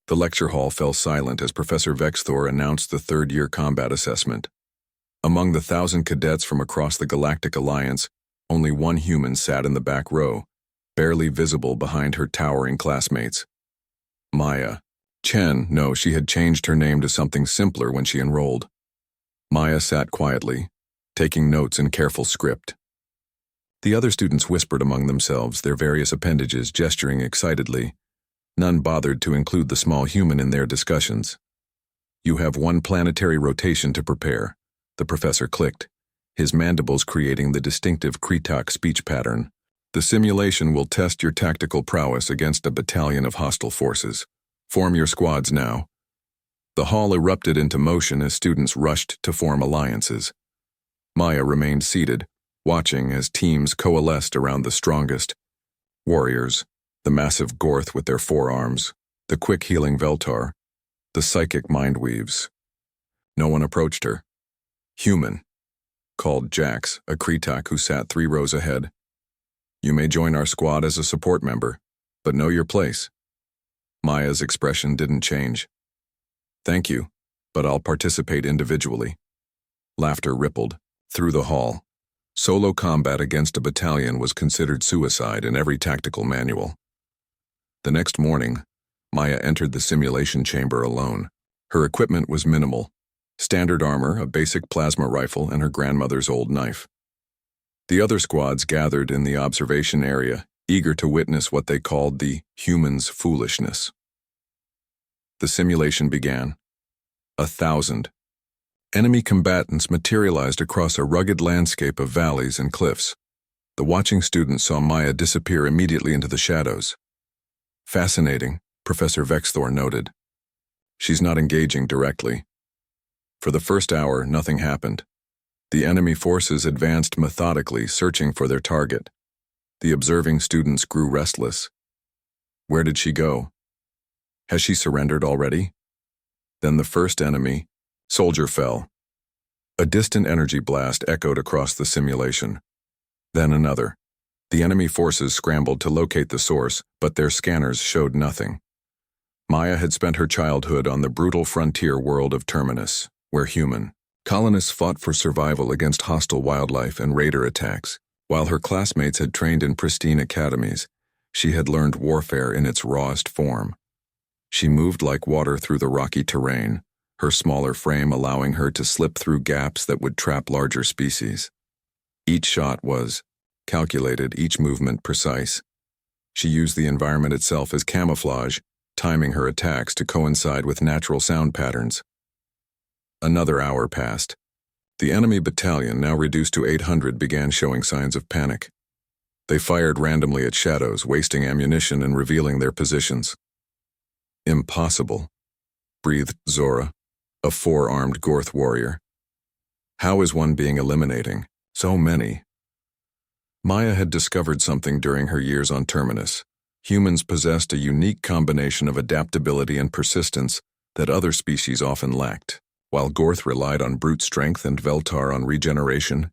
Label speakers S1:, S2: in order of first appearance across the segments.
S1: The lecture hall fell silent as Professor Vexthor announced the third-year combat assessment. Among the 1,000 cadets from across the Galactic Alliance, only one human sat in the back row, barely visible behind her towering classmates. Maya. No, she had changed her name to something simpler when she enrolled. Maya sat quietly, taking notes in careful script. The other students whispered among themselves, their various appendages gesturing excitedly. None bothered to include the small human in their discussions. "You have one planetary rotation to prepare," the professor clicked, his mandibles creating the distinctive Kretak speech pattern. "The simulation will test your tactical prowess against a battalion of hostile forces. Form your squads now." The hall erupted into motion as students rushed to form alliances. Maya remained seated, watching as teams coalesced around the strongest warriors, the massive Gorth with their forearms, the quick-healing Veltar, the psychic mindweaves. No one approached her. "Human," called Jax, a Kretak who sat 3 rows ahead. "You may join our squad as a support member, but know your place." Maya's expression didn't change. "Thank you, but I'll participate individually." Laughter rippled through the hall. Solo combat against a battalion was considered suicide in every tactical manual. The next morning, Maya entered the simulation chamber alone. Her equipment was minimal: standard armor, a basic plasma rifle, and her grandmother's old knife. The other squads gathered in the observation area, eager to witness what they called the human's foolishness. The simulation began. 1,000 enemy combatants materialized across a rugged landscape of valleys and cliffs. The watching students saw Maya disappear immediately into the shadows. "Fascinating," Professor Vexthor noted. "She's not engaging directly." For the first hour, nothing happened. The enemy forces advanced methodically, searching for their target. The observing students grew restless. Where did she go? Has she surrendered already? Then the first enemy, soldier, fell. A distant energy blast echoed across the simulation. Then another. The enemy forces scrambled to locate the source, but their scanners showed nothing. Maya had spent her childhood on the brutal frontier world of Terminus, where human colonists fought for survival against hostile wildlife and raider attacks. While her classmates had trained in pristine academies, she had learned warfare in its rawest form. She moved like water through the rocky terrain, her smaller frame allowing her to slip through gaps that would trap larger species. Each shot was calculated, each movement precise. She used the environment itself as camouflage, timing her attacks to coincide with natural sound patterns. Another hour passed. The enemy battalion, now reduced to 800, began showing signs of panic. They fired randomly at shadows, wasting ammunition and revealing their positions. "Impossible," breathed Zora, a 4-armed Gorth warrior. "How is one being eliminating so many?" Maya had discovered something during her years on Terminus. Humans possessed a unique combination of adaptability and persistence that other species often lacked. While Gorth relied on brute strength and Veltar on regeneration,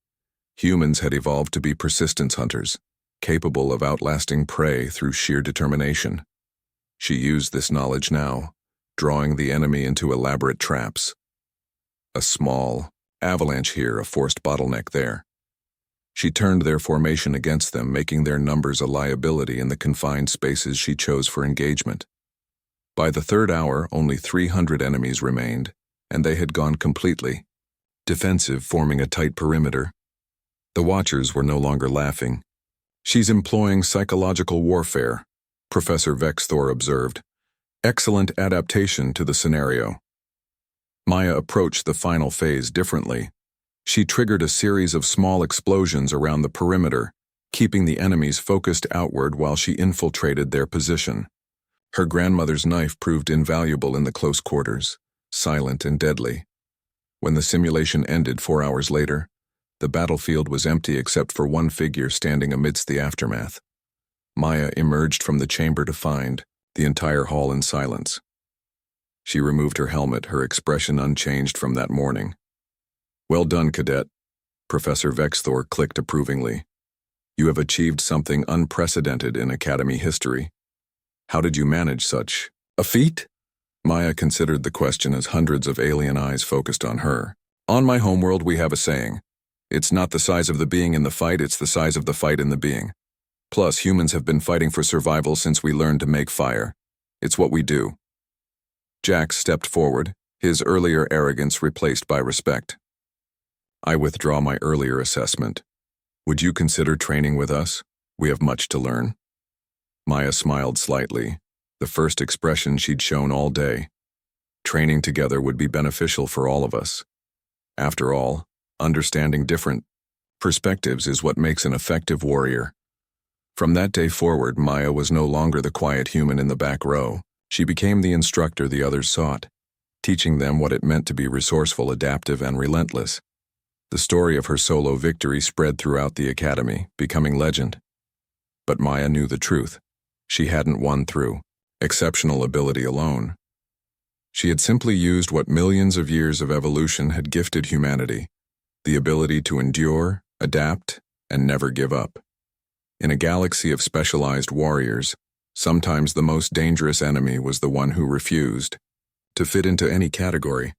S1: humans had evolved to be persistence hunters, capable of outlasting prey through sheer determination. She used this knowledge now, drawing the enemy into elaborate traps. A small avalanche here, a forced bottleneck there. She turned their formation against them, making their numbers a liability in the confined spaces she chose for engagement. By the third hour, only 300 enemies remained, and they had gone completely defensive, forming a tight perimeter. The watchers were no longer laughing. "She's employing psychological warfare," Professor Vexthor observed. "Excellent adaptation to the scenario." Maya approached the final phase differently. She triggered a series of small explosions around the perimeter, keeping the enemies focused outward while she infiltrated their position. Her grandmother's knife proved invaluable in the close quarters, silent and deadly. When the simulation ended 4 hours later, the battlefield was empty except for one figure standing amidst the aftermath. Maya emerged from the chamber to find the entire hall in silence. She removed her helmet, her expression unchanged from that morning. "Well done, cadet," Professor Vexthor clicked approvingly. "You have achieved something unprecedented in Academy history. How did you manage such a feat?" Maya considered the question as hundreds of alien eyes focused on her. On my homeworld, we have a saying. It's not the size of the being in the fight, it's the size of the fight in the being. Plus, humans have been fighting for survival since we learned to make fire. It's what we do. Jax stepped forward, his earlier arrogance replaced by respect. I withdraw my earlier assessment. Would you consider training with us? We have much to learn. Maya smiled slightly, the first expression she'd shown all day. Training together would be beneficial for all of us. After all, understanding different perspectives is what makes an effective warrior. From that day forward, Maya was no longer the quiet human in the back row. She became the instructor the others sought, teaching them what it meant to be resourceful, adaptive, and relentless. The story of her solo victory spread throughout the academy, becoming legend. But Maya knew the truth. She hadn't won through exceptional ability alone. She had simply used what millions of years of evolution had gifted humanity, the ability to endure, adapt, and never give up. In a galaxy of specialized warriors, sometimes the most dangerous enemy was the one who refused to fit into any category.